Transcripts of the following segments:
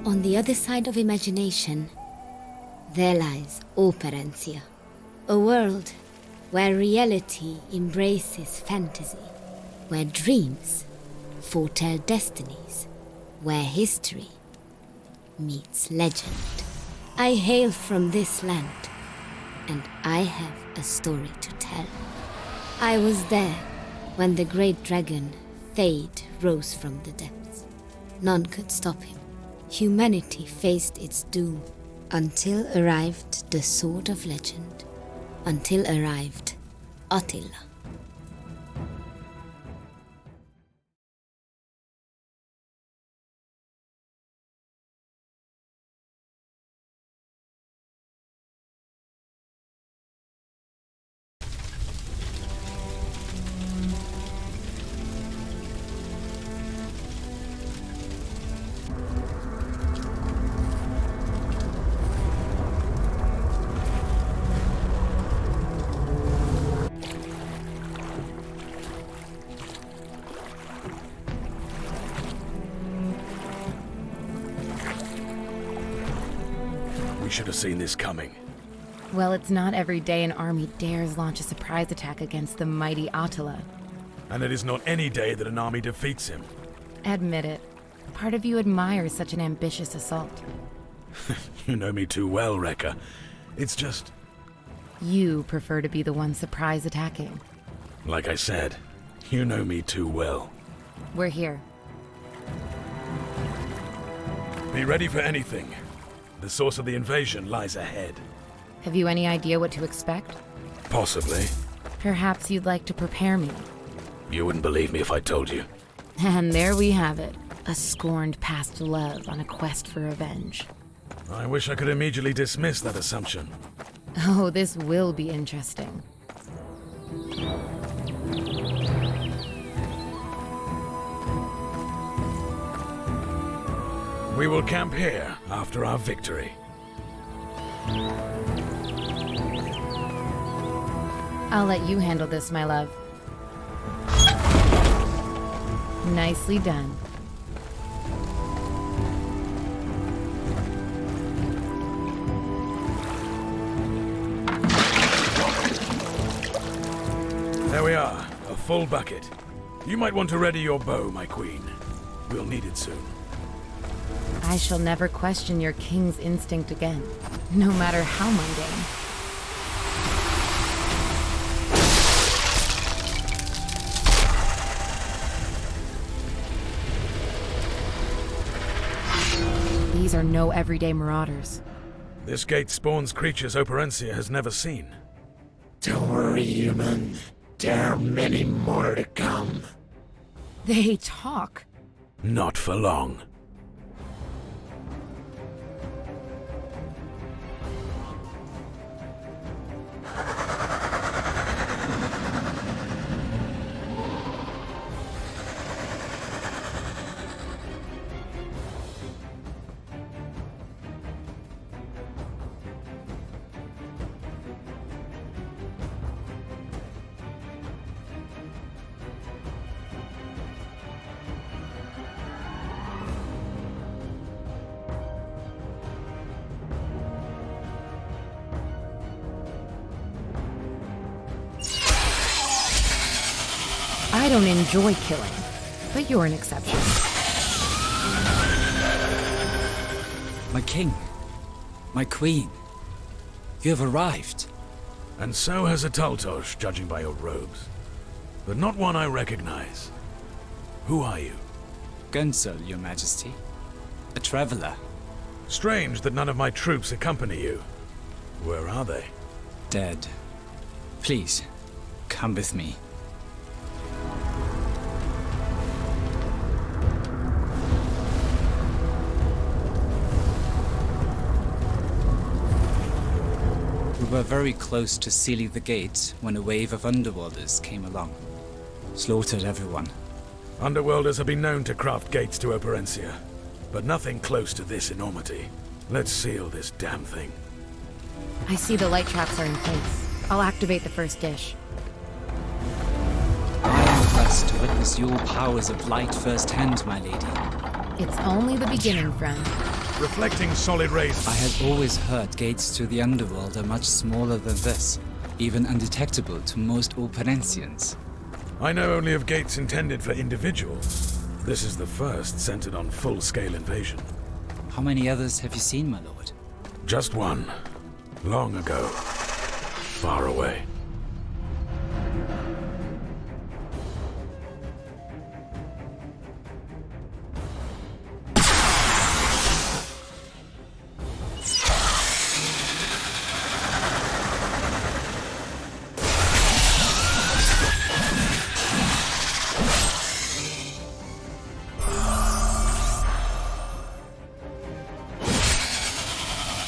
On the other side of imagination, there lies Operencia, a world where reality embraces fantasy, where dreams foretell destinies, where history meets legend. I hail from this land, and I have a story to tell. I was there when the great dragon, Fade, rose from the depths. None could stop him. Humanity faced its doom, until arrived the Sword of Legend, until arrived Attila. We should have seen this coming. Well, it's not every day an army dares launch a surprise attack against the mighty Attila. And it is not any day that an army defeats him. Admit it. Part of you admires such an ambitious assault. You know me too well, Rekka. It's just... You prefer to be the one surprise attacking. like I said, you know me too well. We're here. Be ready for anything. The source of the invasion lies ahead. Have you any idea what to expect? Possibly. Perhaps you'd like to prepare me. You wouldn't believe me if I told you. And there we have it. A scorned past love on a quest for revenge. I wish I could immediately dismiss that assumption. Oh, this will be interesting. We will camp here after our victory. I'll let you handle this, my love. Nicely done. There we are, a full bucket. You might want to ready your bow, my queen. We'll need it soon. I shall never question your king's instinct again, no matter how mundane. These are no everyday marauders. This gate spawns creatures Operencia has never seen. Don't worry, human. There are many more to come. They talk. Not for long. I don't enjoy killing, but you're an exception. My king, my queen, you have arrived. And so has a Taltosh, judging by your robes. But not one I recognize. Who are you? Gunsel, your majesty. A traveler. Strange that none of my troops accompany you. Where are they? Dead. Please, come with me. We were very close to sealing the gate when a wave of underworlders came along. Slaughtered everyone. Underworlders have been known to craft gates to Operencia, but nothing close to this enormity. Let's seal this damn thing. I see the light traps are in place. I'll activate the first dish. I am blessed to witness your powers of light firsthand, my lady. It's only the beginning, friend. reflecting solid rays. I had always heard gates to the underworld are much smaller than this, even undetectable to most Operencians. I know only of gates intended for individuals. This is the first centered on full-scale invasion. How many others have you seen, my lord? Just one. Long ago. Far away.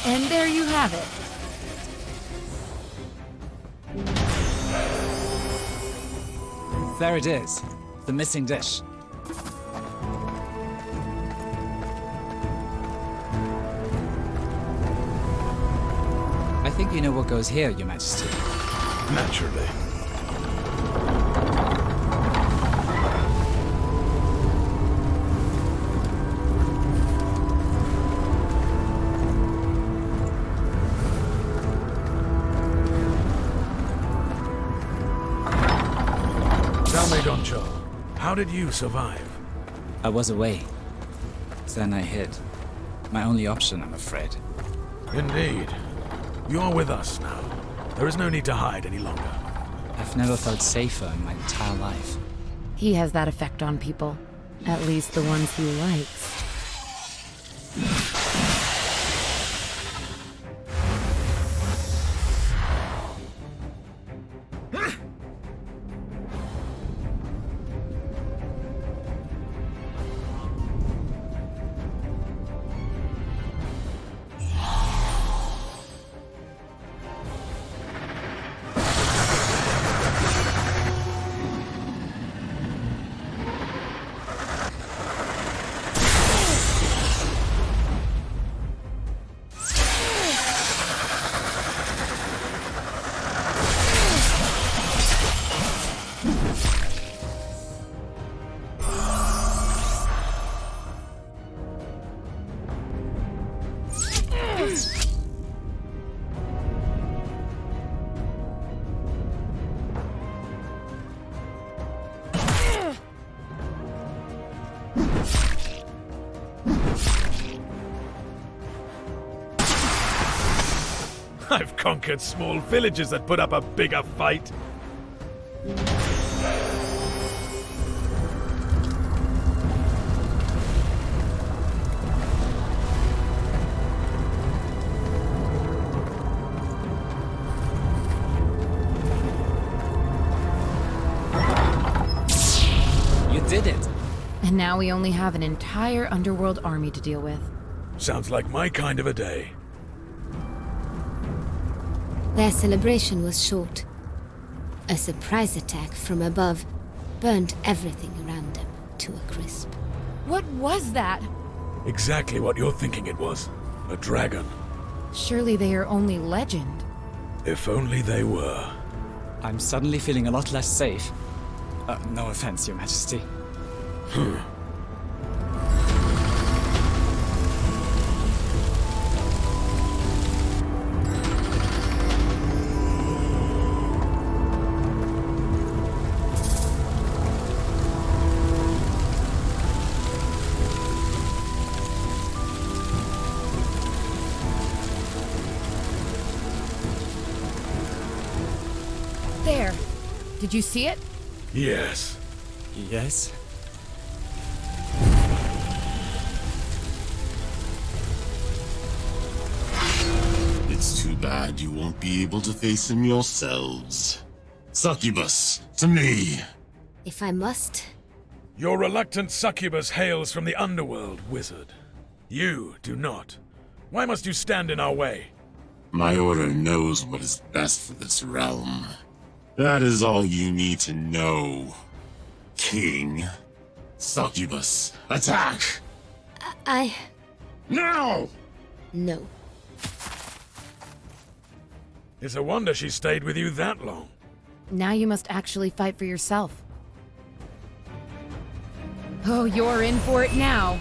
And there you have it. There it is. The missing dish. I think you know what goes here, Your Majesty. Naturally. Tell me, Don Cho, how did you survive? I was away. Then I hid. My only option, I'm afraid. Indeed. You are with us now. There is no need to hide any longer. I've never felt safer in my entire life. He has that effect on people. At least the ones he likes. I've conquered small villages that put up a bigger fight. You did it! And now we only have an entire underworld army to deal with. Sounds like my kind of a day. Their celebration was short. A surprise attack from above burned everything around them to a crisp. What was that? Exactly what you're thinking it was. A dragon. Surely they are only legend. If only they were. I'm suddenly feeling a lot less safe. No offense, Your Majesty. There. Did you see it? Yes. Yes? It's too bad you won't be able to face him yourselves. Succubus, to me! If I must, Your reluctant succubus hails from the underworld, wizard. You do not. Why must you stand in our way? My order knows what is best for this realm. That is all you need to know. King. Succubus, attack! I... Now! No. It's a wonder she stayed with you that long. Now you must actually fight for yourself. Oh, you're in for it now.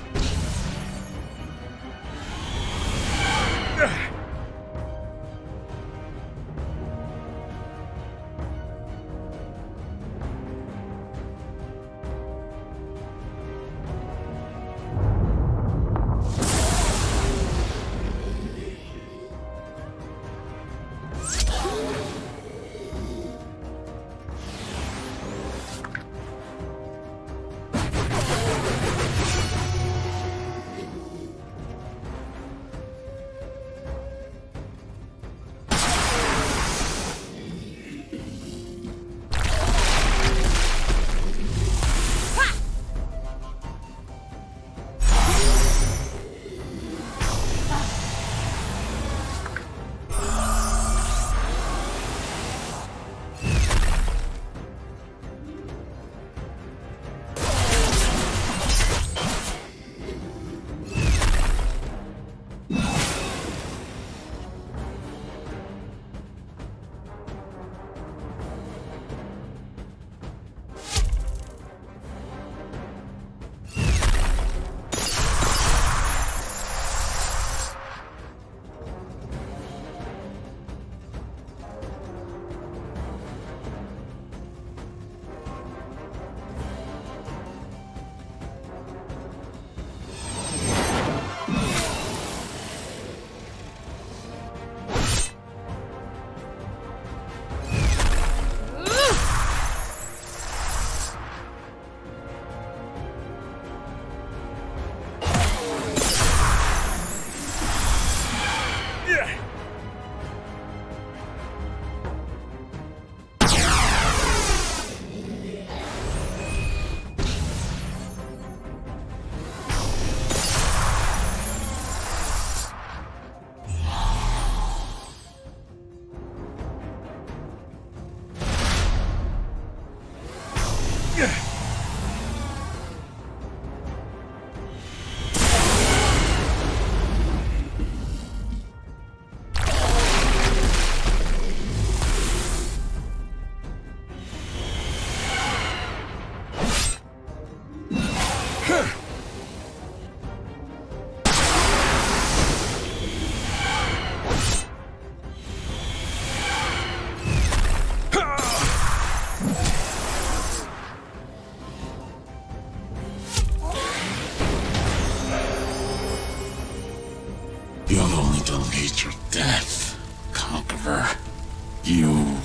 You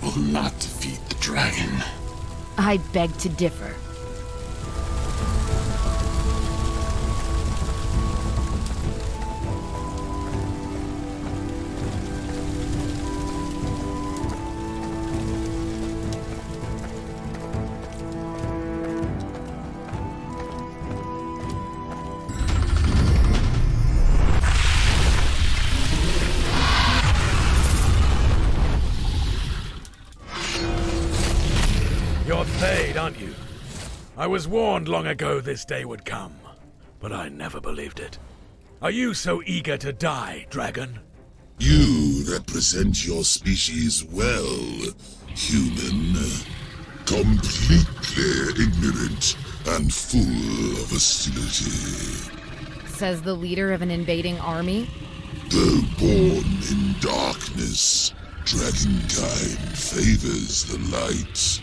will not defeat the dragon. I beg to differ. You're Thade, aren't you? I was warned long ago this day would come, but I never believed it. Are you so eager to die, dragon? You represent your species well, human. Completely ignorant and full of hostility. Says the leader of an invading army? Though born in darkness, dragonkind favors the light.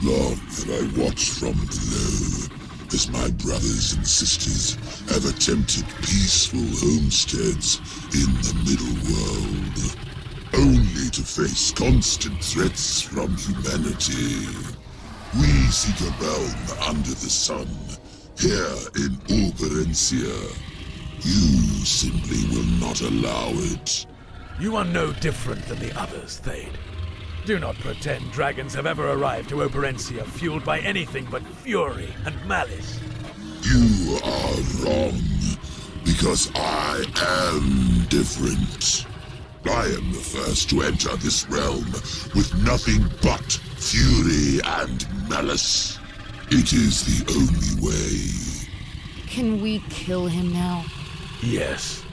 Long have I watched from below as my brothers and sisters have attempted peaceful homesteads in the middle world, only to face constant threats from humanity. We seek a realm under the sun, here in Operencia. You simply will not allow it. You are no different than the others, Thade. Do not pretend dragons have ever arrived to Operencia fueled by anything but fury and malice. You are wrong, because I am different. I am the first to enter this realm with nothing but fury and malice. It is the only way. Can we kill him now? Yes.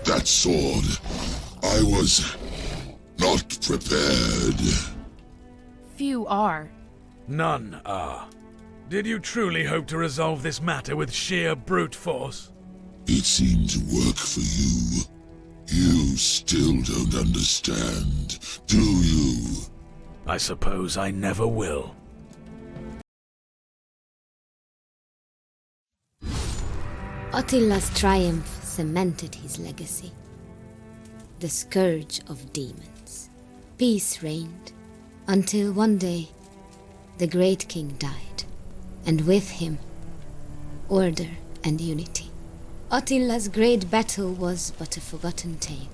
that sword. I was not prepared. Few are. None are. Did you truly hope to resolve this matter with sheer brute force? It seemed to work for you. You still don't understand, do you? I suppose I never will. Attila's triumph cemented his legacy. The scourge of demons. Peace reigned, until one day, the great king died, and with him, order and unity. Attila's great battle was but a forgotten tale.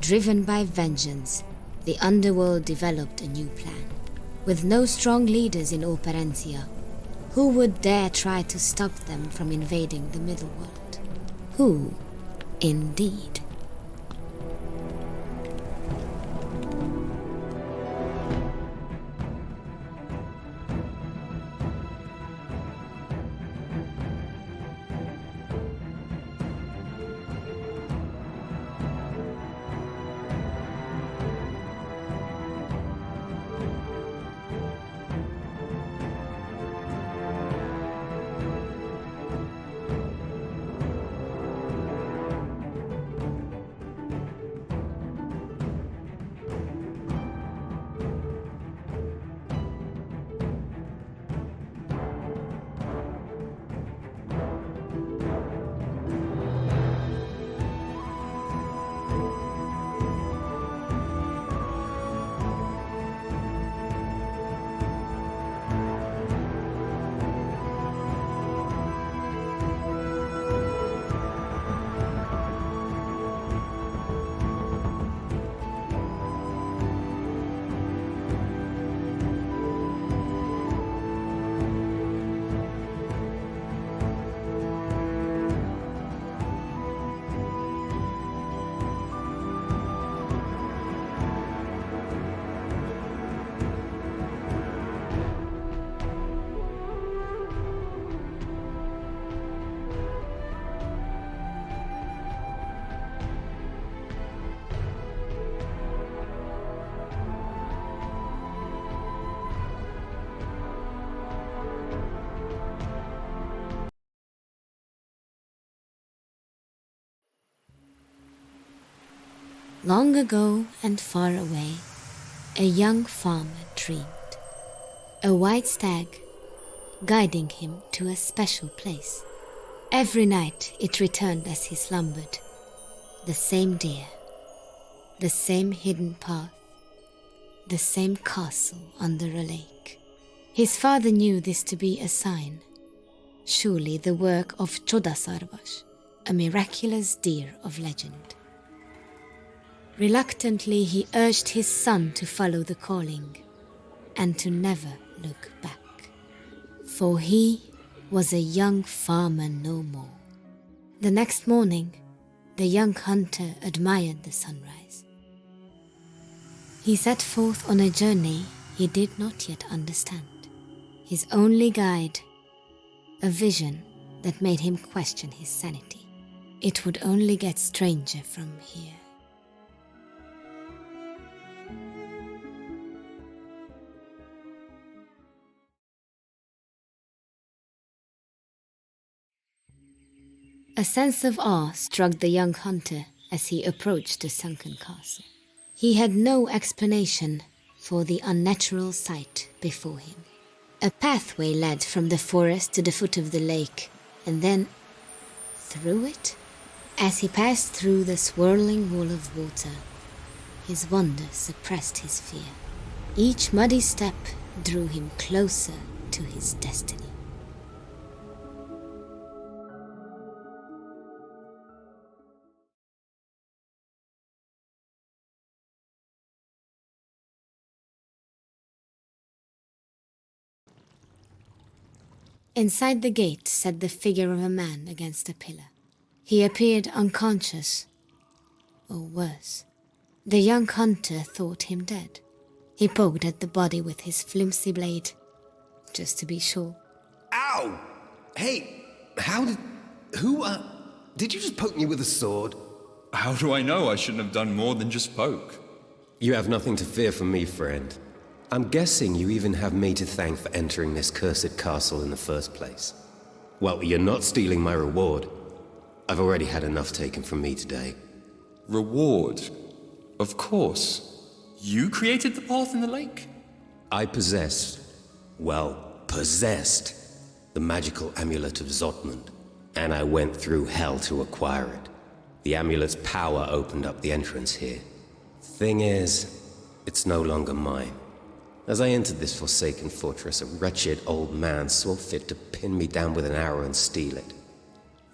Driven by vengeance, the underworld developed a new plan. With no strong leaders in Operencia, who would dare try to stop them from invading the middle world? Who, indeed? Long ago and far away, a young farmer dreamed. A white stag guiding him to a special place. Every night it returned as he slumbered. The same deer, the same hidden path, the same castle under a lake. His father knew this to be a sign. Surely the work of Chodasarvash, a miraculous deer of legend. Reluctantly, he urged his son to follow the calling and to never look back. For he was a young farmer no more. The next morning, the young hunter admired the sunrise. He set forth on a journey he did not yet understand. His only guide, a vision that made him question his sanity. It would only get stranger from here. A sense of awe struck the young hunter as he approached the sunken castle. He had no explanation for the unnatural sight before him. A pathway led from the forest to the foot of the lake, and then through it? As he passed through the swirling wall of water, his wonder suppressed his fear. Each muddy step drew him closer to his destiny. Inside the gate sat the figure of a man against a pillar. He appeared unconscious, or worse. The young hunter thought him dead. He poked at the body with his flimsy blade, just to be sure. Ow! Hey, did you just poke me with a sword? How do I know? I shouldn't have done more than just poke. You have nothing to fear from me, friend. I'm guessing you even have me to thank for entering this cursed castle in the first place. Well, you're not stealing my reward. I've already had enough taken from me today. Reward? Of course. You created the path in the lake? I possessed the magical amulet of Zotmund, and I went through hell to acquire it. The amulet's power opened up the entrance here. Thing is, it's no longer mine. As I entered this forsaken fortress, a wretched old man saw fit to pin me down with an arrow and steal it.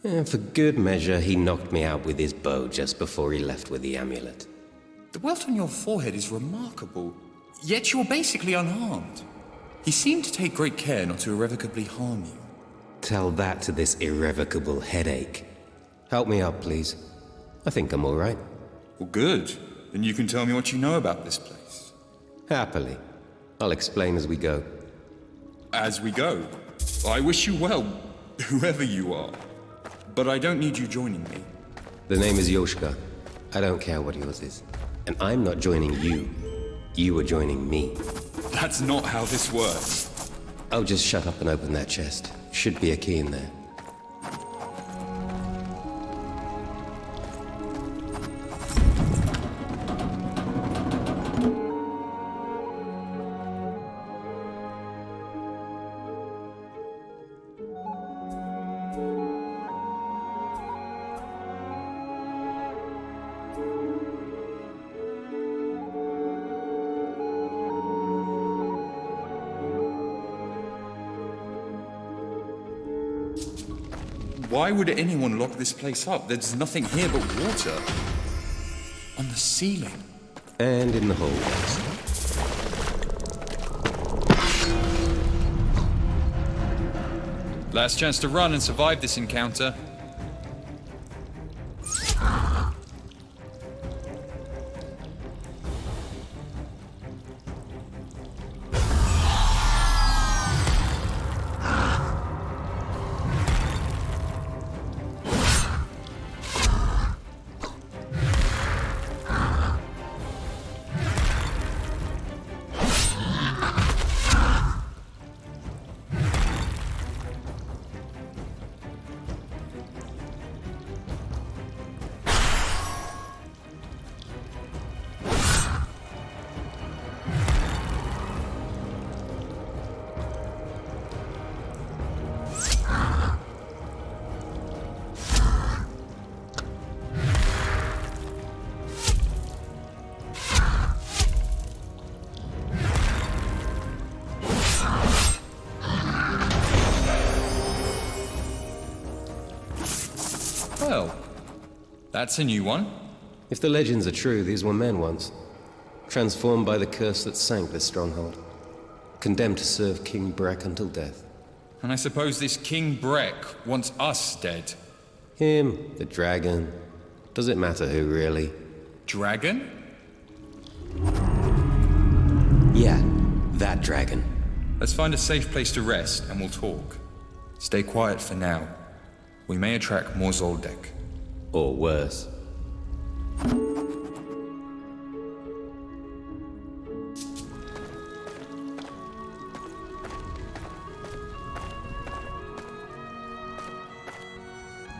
And for good measure, he knocked me out with his bow just before he left with the amulet. The welt on your forehead is remarkable, yet you're basically unharmed. He seemed to take great care not to irrevocably harm you. Tell that to this irrevocable headache. Help me up, please. I think I'm all right. Well, good. Then you can tell me what you know about this place. Happily. I'll explain as we go. As we go. I wish you well, whoever you are. But I don't need you joining me. The name is Yoshka. I don't care what yours is. And I'm not joining you. You are joining me. That's not how this works. Oh, just shut up and open that chest. Should be a key in there. Why would anyone lock this place up? There's nothing here but water. On the ceiling. And in the hallways. Last chance to run and survive this encounter. Well, that's a new one. If the legends are true, these were men once. Transformed by the curse that sank this stronghold. Condemned to serve King Breck until death. And I suppose this King Breck wants us dead. Him, the dragon. Does it matter who, really? Dragon? Yeah, that dragon. Let's find a safe place to rest and we'll talk. Stay quiet for now. We may attract more Zoldyck. Or worse.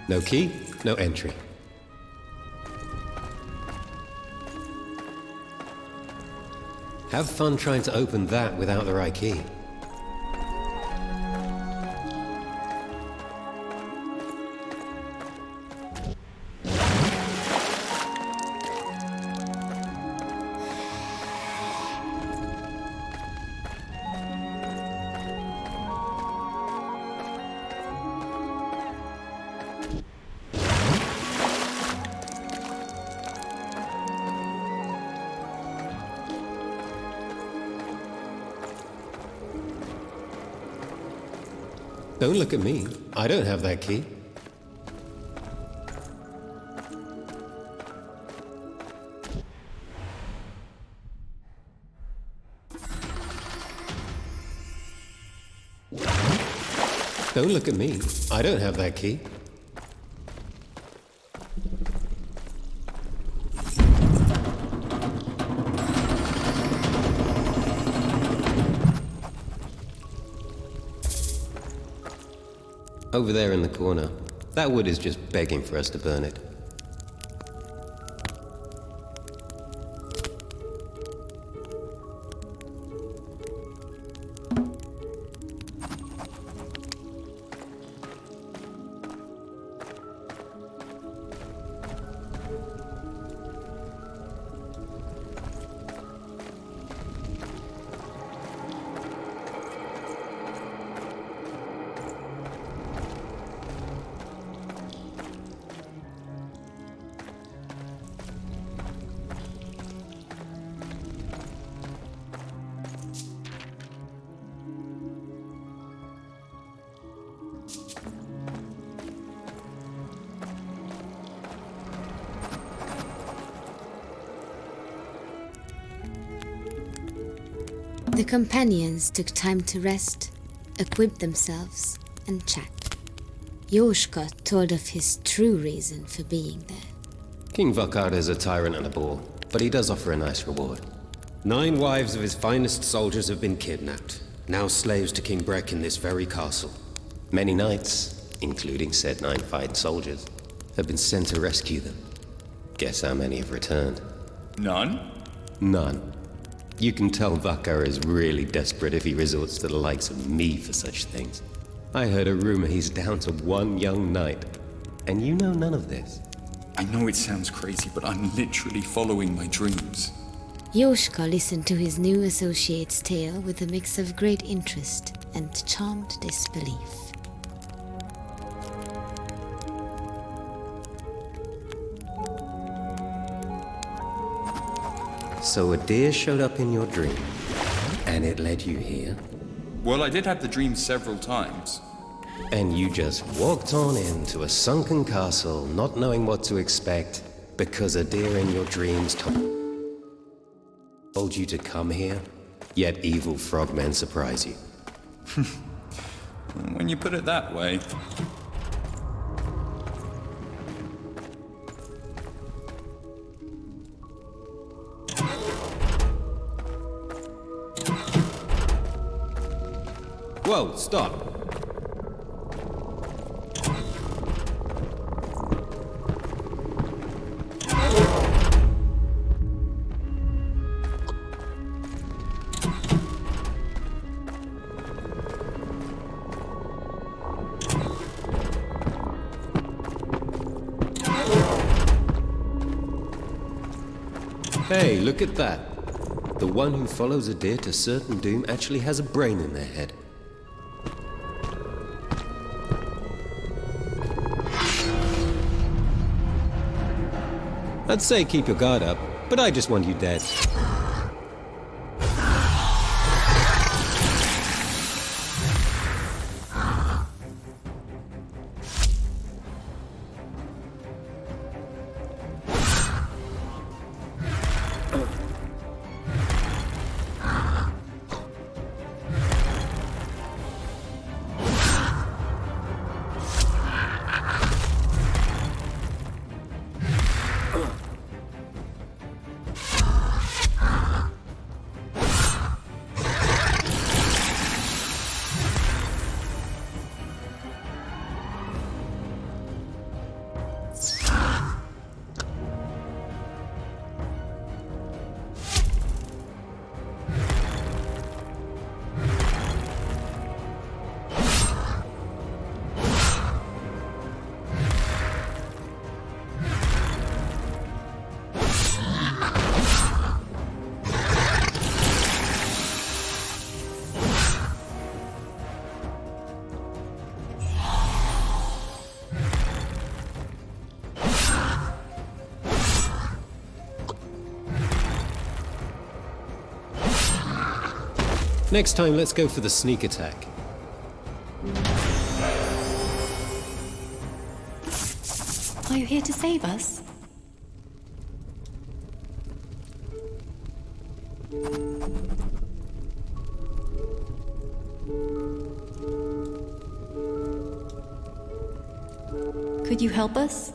No key, no entry. Have fun trying to open that without the right key. Don't look at me. I don't have that key. Don't look at me. I don't have that key. Over there in the corner. That wood is just begging for us to burn it. The companions took time to rest, equip themselves, and chat. Yoshka told of his true reason for being there. King Vakar is a tyrant and a bore, but he does offer a nice reward. 9 wives of his finest soldiers have been kidnapped, now slaves to King Breck in this very castle. Many knights, including said 9 fine soldiers, have been sent to rescue them. Guess how many have returned? None? None. You can tell Vakar is really desperate if he resorts to the likes of me for such things. I heard a rumor he's down to 1 young knight, and you know none of this. I know it sounds crazy, but I'm literally following my dreams. Yoshka listened to his new associate's tale with a mix of great interest and charmed disbelief. So a deer showed up in your dream, and it led you here? Well, I did have the dream several times. And you just walked on into a sunken castle, not knowing what to expect, because a deer in your dreams told you to come here, yet evil frogmen surprise you. When you put it that way. Whoa, stop! Hey, look at that. The one who follows a deer to certain doom actually has a brain in their head. I'd say keep your guard up, but I just want you dead. Next time, let's go for the sneak attack. Are you here to save us? Could you help us?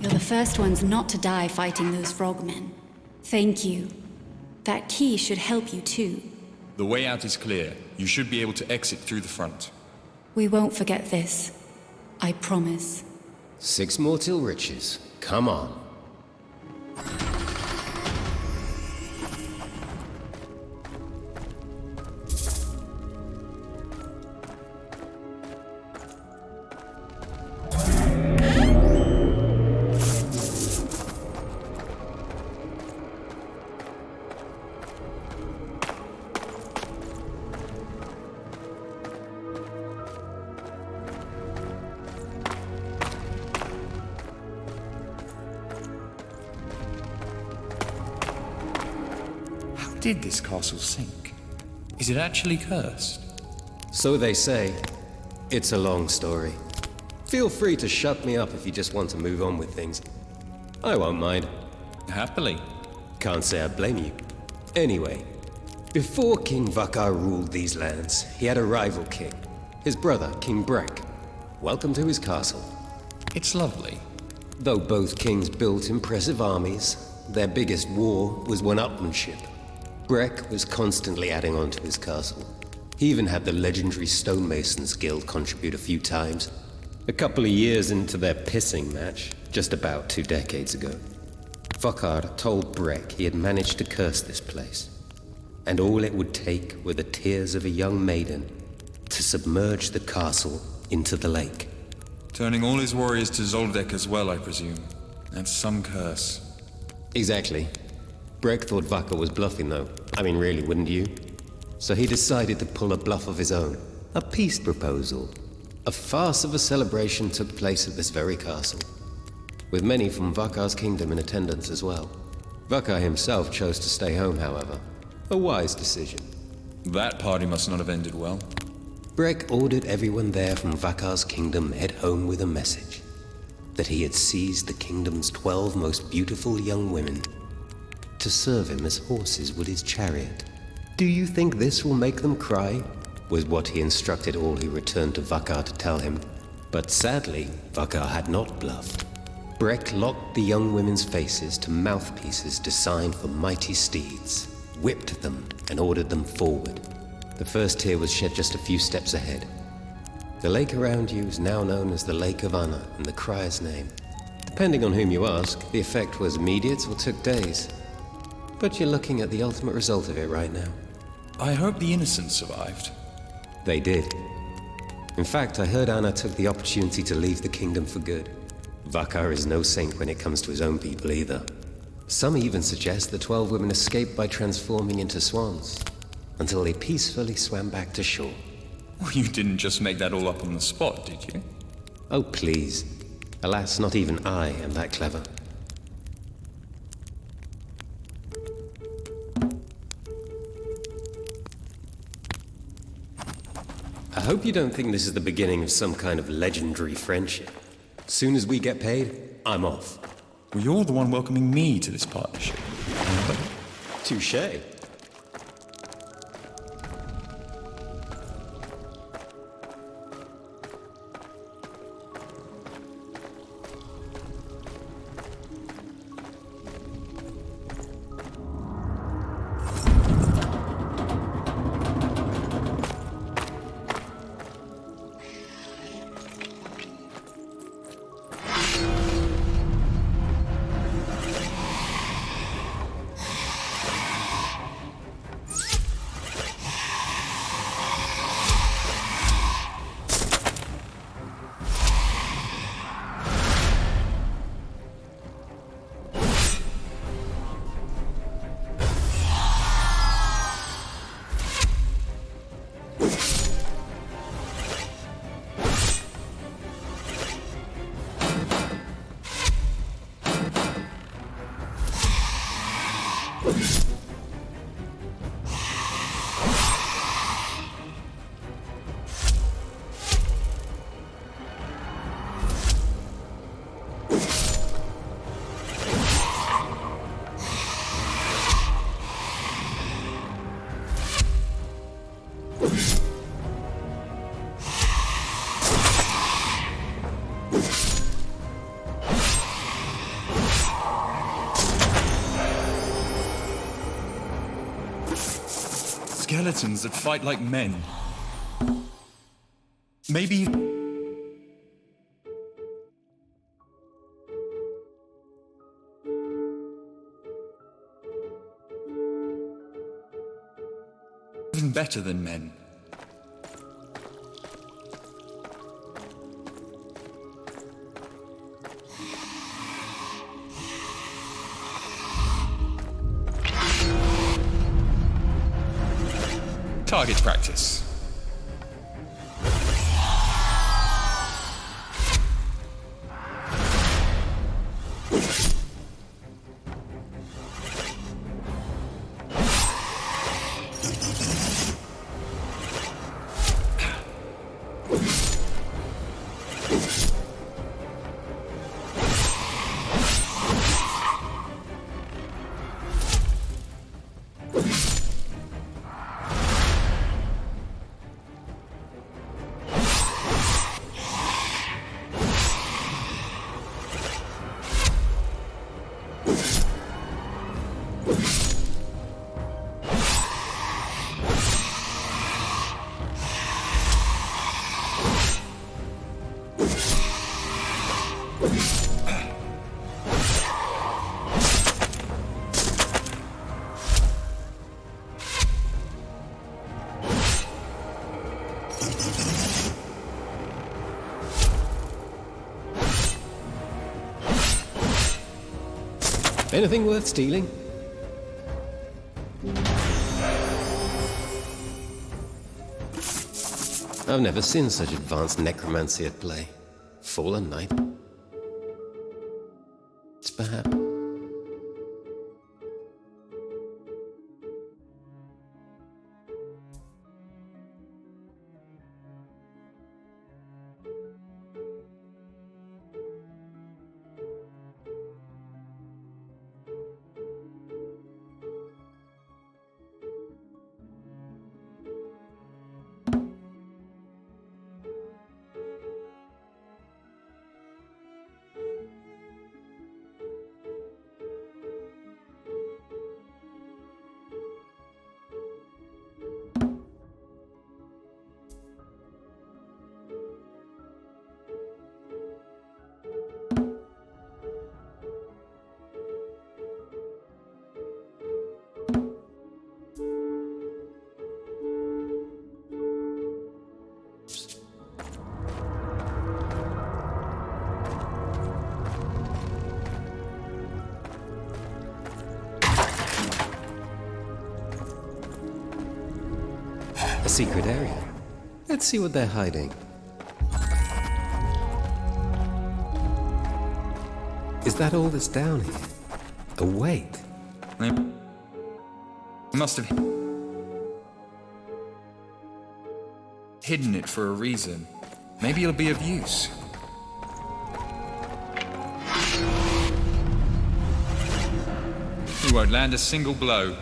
You're the first ones not to die fighting those frogmen. Thank you. That key should help you too. The way out is clear. You should be able to exit through the front. We won't forget this. I promise. 6 more till riches. Come on. Did this castle sink? Is it actually cursed? So they say. It's a long story. Feel free to shut me up if you just want to move on with things. I won't mind. Happily. Can't say I blame you. Anyway, before King Vakar ruled these lands, he had a rival king. His brother, King Brek. Welcome to his castle. It's lovely. Though both kings built impressive armies, their biggest war was one-upmanship. Brek was constantly adding on to his castle. He even had the legendary Stonemasons Guild contribute a few times. A couple of years into their pissing match, just about 2 decades ago, Vakar told Brek he had managed to curse this place, and all it would take were the tears of a young maiden to submerge the castle into the lake. Turning all his warriors to Zoldyck as well, I presume. That's some curse. Exactly. Brek thought Vakar was bluffing, though. I mean, really, wouldn't you? So he decided to pull a bluff of his own. A peace proposal. A farce of a celebration took place at this very castle, with many from Vakar's kingdom in attendance as well. Vakar himself chose to stay home, however. A wise decision. That party must not have ended well. Brek ordered everyone there from Vakar's kingdom head home with a message. That he had seized the kingdom's 12 most beautiful young women to serve him as horses would his chariot. Do you think this will make them cry? Was what he instructed all who returned to Vakar to tell him. But sadly, Vakar had not bluffed. Brek locked the young women's faces to mouthpieces designed for mighty steeds, whipped them, and ordered them forward. The first tear was shed just a few steps ahead. The lake around you is now known as the Lake of Anna in the crier's name. Depending on whom you ask, the effect was immediate or took days. But you're looking at the ultimate result of it right now. I hope the innocent survived. They did. In fact, I heard Anna took the opportunity to leave the kingdom for good. Vakar is no saint when it comes to his own people either. Some even suggest the 12 women escaped by transforming into swans, until they peacefully swam back to shore. Well, you didn't just make that all up on the spot, did you? Oh, please. Alas, not even I am that clever. I hope you don't think this is the beginning of some kind of legendary friendship. Soon as we get paid, I'm off. Well, you're the one welcoming me to this partnership. Touché. Skeletons that fight like men. Maybe... even better than men. Target practice. Anything worth stealing? I've never seen such advanced necromancy at play. Fallen Knight? It's perhaps... A secret area. Let's see what they're hiding. Is that all that's down here? A weight? They must have hidden it for a reason. Maybe it'll be of use. You won't land a single blow.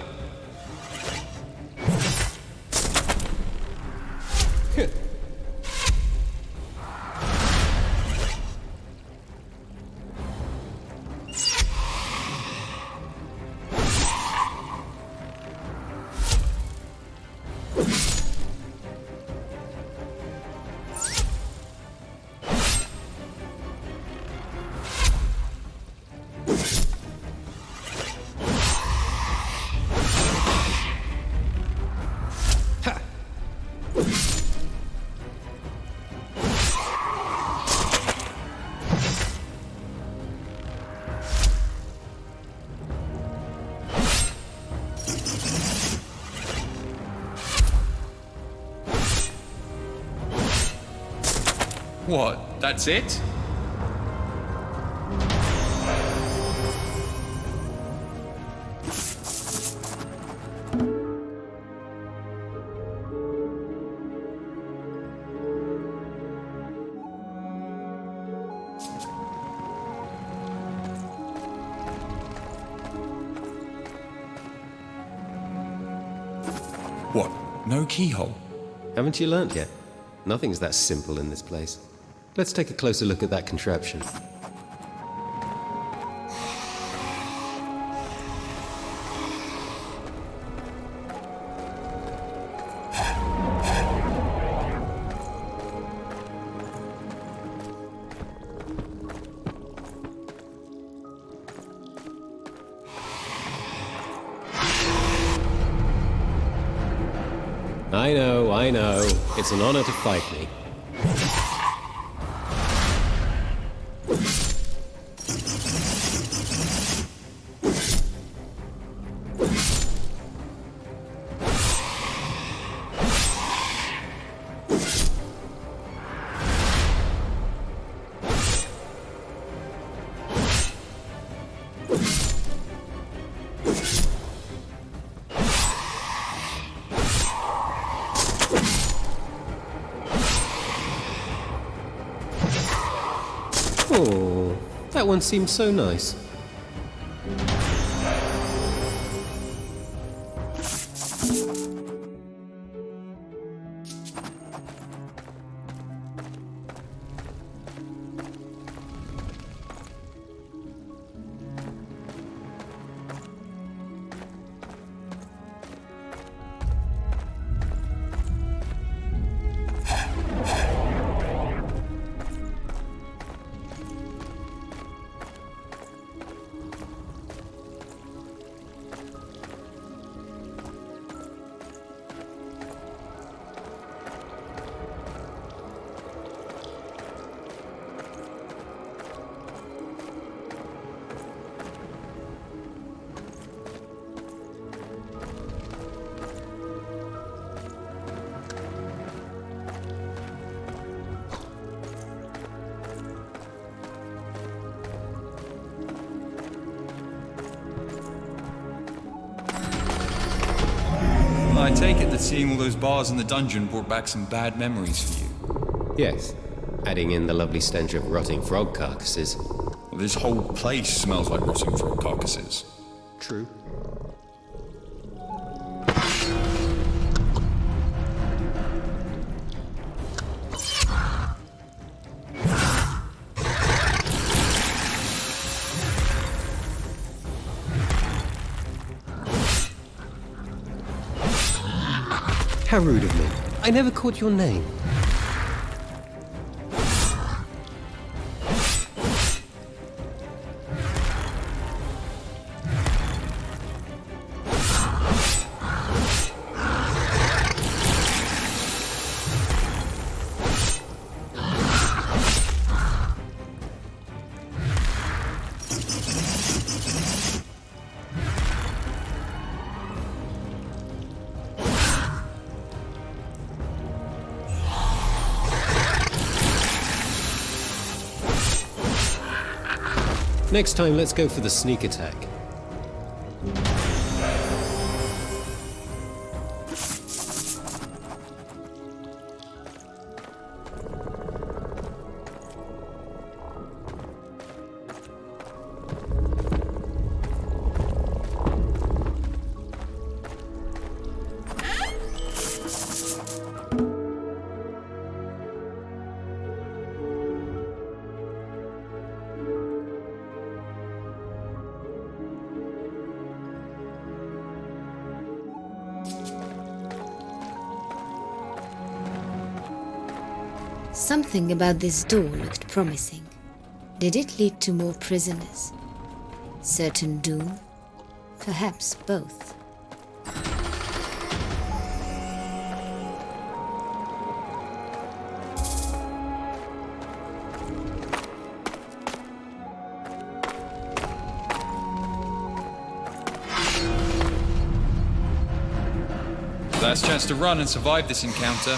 What? That's it? What? No keyhole? Haven't you learnt yet? Nothing's that simple in this place. Let's take a closer look at that contraption. I know. It's an honor to fight me. Oh, that one seems so nice. I take it that seeing all those bars in the dungeon brought back some bad memories for you. Yes, adding in the lovely stench of rotting frog carcasses. Well, this whole place smells like rotting frog carcasses. True. How rude of me. I never caught your name. Next time, let's go for the sneak attack. Something about this door looked promising. Did it lead to more prisoners? Certain doom? Perhaps both. Last chance to run and survive this encounter.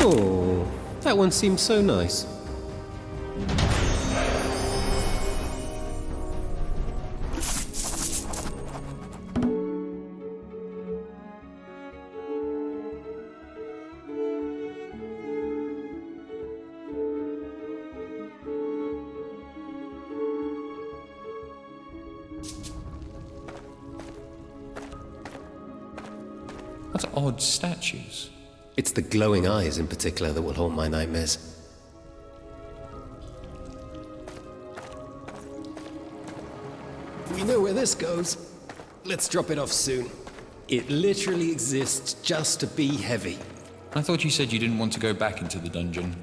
Oh, that one seemed so nice. What odd statues? It's the glowing eyes in particular that will haunt my nightmares. We know where this goes. Let's drop it off soon. It literally exists just to be heavy. I thought you said you didn't want to go back into the dungeon.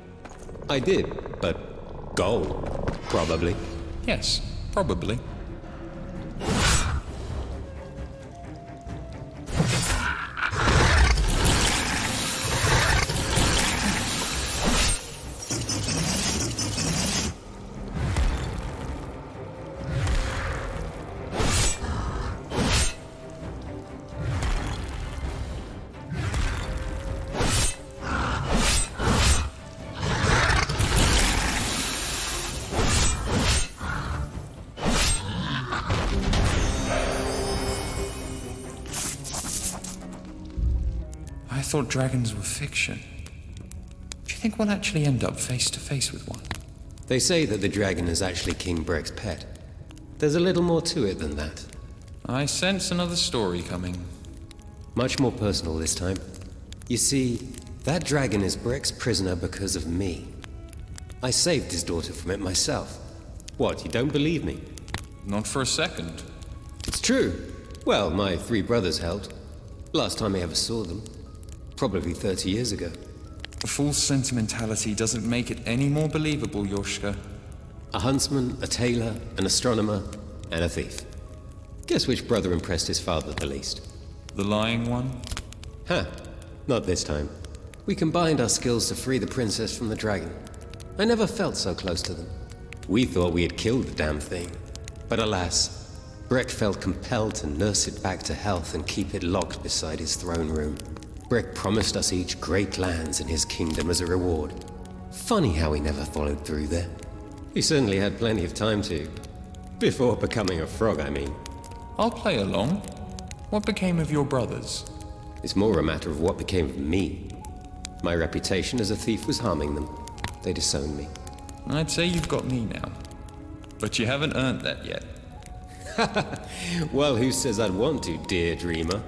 I did, but gold, probably. Yes, probably. I thought dragons were fiction. Do you think we'll actually end up face to face with one? They say that the dragon is actually King Breck's pet. There's a little more to it than that. I sense another story coming. Much more personal this time. You see, that dragon is Breck's prisoner because of me. I saved his daughter from it myself. What, you don't believe me? Not for a second. It's true. Well, my 3 brothers helped. Last time I ever saw them. Probably 30 years ago. False sentimentality doesn't make it any more believable, Yoshka. A huntsman, a tailor, an astronomer, and a thief. Guess which brother impressed his father the least? The lying one? Huh. Not this time. We combined our skills to free the princess from the dragon. I never felt so close to them. We thought we had killed the damn thing. But alas, Breck felt compelled to nurse it back to health and keep it locked beside his throne room. Breck promised us each great lands in his kingdom as a reward. Funny how he never followed through there. He certainly had plenty of time to. Before becoming a frog, I mean. I'll play along. What became of your brothers? It's more a matter of what became of me. My reputation as a thief was harming them. They disowned me. I'd say you've got me now. But you haven't earned that yet. Well, who says I'd want to, dear dreamer?